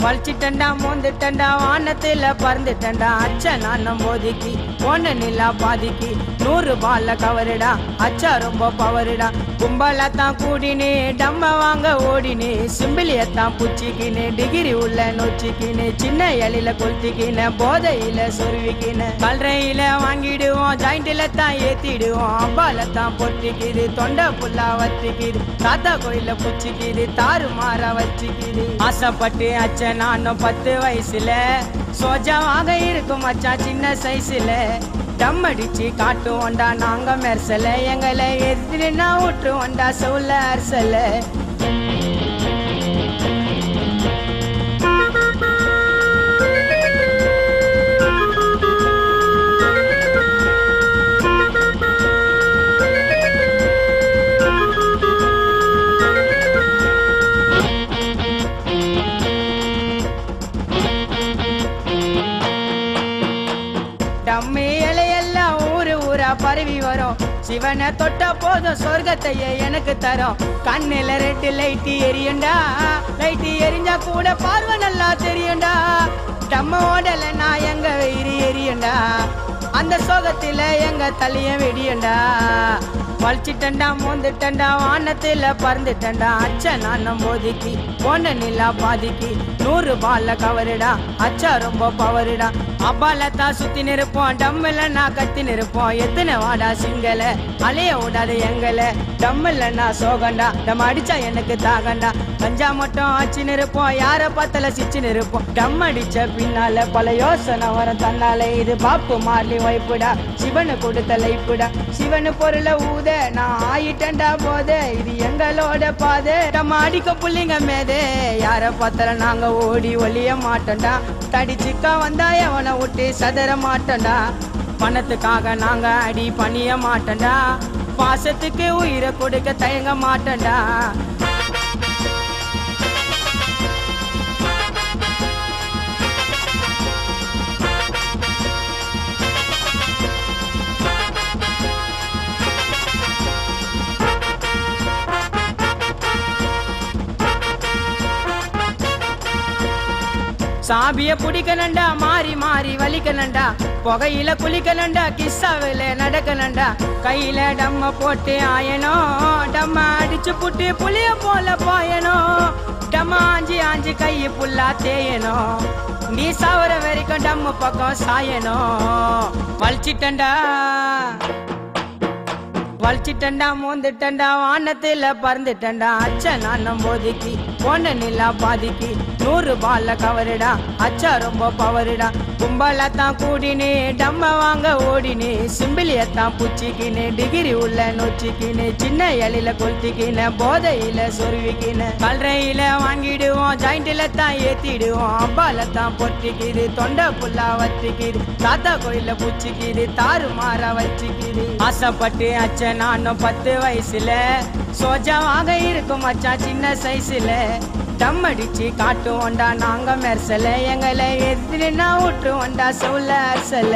வலிச்சிட்டண்டா மோந்துட்டண்டா வானத்துல பறந்துட்டண்டா அச்சா நான் போதிக்கு ஒன்னு நிலா பாதிக்கு 100 பால்ல கவருடா அச்சா ரொம்ப பவருடா கும்பலத்தான் கூடினே டம்ம வாங்க ஓடினே சிம்பிளியத்தான் புச்சிக்கினே டிகிரி உள்ள நொச்சிக்கினே சின்ன இலையில கொளுத்திக்கின போதையில சொருவிக்கின கல்றையில வாங்கிடுவோம் ஜாயிண்டில தான் ஏத்திடுவோம் அம்பால தான் பொத்திக்குது தொண்டை புல்லா வத்திக்குது தாத்தா கோயில புச்சிக்குது தாறு மாற வச்சுக்குது ஆசைப்பட்டு அச்ச நானும் 10 வயசுல சோஜாவாக இருக்கும் அச்சா சின்ன சைஸ்ல டம் அடிச்சு காட்டுவோண்டா நாங்க மெர்சல எங்களை எதிர்த்துனா விட்டுருவோண்டா சொல்ல அரசல டம்மி இலையெல்லாம் ஊரு ஊரா பரவி வரும் சிவனை தொட்ட போதும் சொர்க்கத்தையே எனக்கு தரும் கண்ணில 2 லைட்டு எரியுண்டா லைட்டு எரிஞ்சா கூட பார்வை நல்லா தெரியுண்டா டம்ம ஓடல நான் எங்க வயிறு எரியுண்டா அந்த சோகத்தில எங்க தலைய வெடியுண்டா வலிச்சிட்டண்டா மோந்துட்டண்டா வானத்துல பறந்துட்டண்டா அச்சா நான் போதிக்கு ஒன்னு நிலா பாதிக்கு 100 பால்ல கவருடா அச்சா ரொம்ப பவருடா அப்பால தான் சுத்தி நிற்போம் டம்மில் நான் கத்தி நிற்போம் எத்தனை வாடா சிங்கல அலைய விடாத எங்கல டம்மில் நான் சோகண்டா டம் அடிச்சா எனக்கு தாகண்டா கஞ்சா மட்டும் ஆச்சு நிற்போம் யார பார்த்தல சிச்சு நிற்போம் டம் அடிச்ச பின்னால பல யோசனை வர தன்னால இது பாப்பு மாறி வைப்புடா சிவனு கொடுத்த லைப்புடா சிவனு பொருளை ஊத நான் ஆயிட்டண்டா போதே இது எங்களோட பாதை நம்ம அடிக்க புள்ளிங்க மேதே யார பார்த்தல நாங்க ஓடி ஒளிய மாட்டோண்டா தடிச்சுக்கா வந்தா எவனை விட்டு சதற மாட்டோண்டா பணத்துக்காக நாங்க அடி பணிய மாட்டோண்டா பாசத்துக்கு உயிரை கொடுக்க தயங்க மாட்டோண்டா சாபிய புடிக்கணுண்டா மாறி மாறி வலிக்கணுண்டா புகையில குளிக்கணுண்டா கிஸ்ஸாவில நடக்கணுண்டா கையில டம்ம போட்டு ஆயணும் டம்ம அடிச்சு புட்டு புளிய போல பாயணும் டம்ம ஆஞ்சி ஆஞ்சி கையை புல்லா தேயணும் நீ சாவர வரைக்கும் டம்ம பக்கம் சாயணும் வலிச்சிட்டண்டா மோந்துட்டண்டா வானத்துல பறந்துட்டண்டா அச்சா நான் போதிக்கு ஒன்னு நிலா பாதிக்கு 100 பால்ல கவருடா அச்சா ரொம்ப பவருடா கும்பலத்தான் கூடினே டம்ம வாங்க ஓடினே சிம்பிளியத்தான் புச்சிக்கினே டிகிரி உள்ள நொச்சிக்கினே சின்ன இலையில கொளுத்திக்கின போதையில சொருவிக்கின கல்றையில வாங்கிடுவோம் ஜாயிண்டில தான் ஏத்திடுவோம் அம்பால தான் பொத்திக்குது தொண்டை புல்லா வத்திக்குது தாத்தா கோயில புச்சிக்குது தாறு மாற வச்சுக்குது ஆசைப்பட்டு அச்ச நானும் 10 வயசுல சோஜாவாக இருக்கும் அச்சா சின்ன சைஸ்ல டம் அடிச்சு காட்டுவோண்டா நாங்க மெர்சல எங்களை எதிர்த்துனா விட்டுருவோண்டா சொல்ல அரசல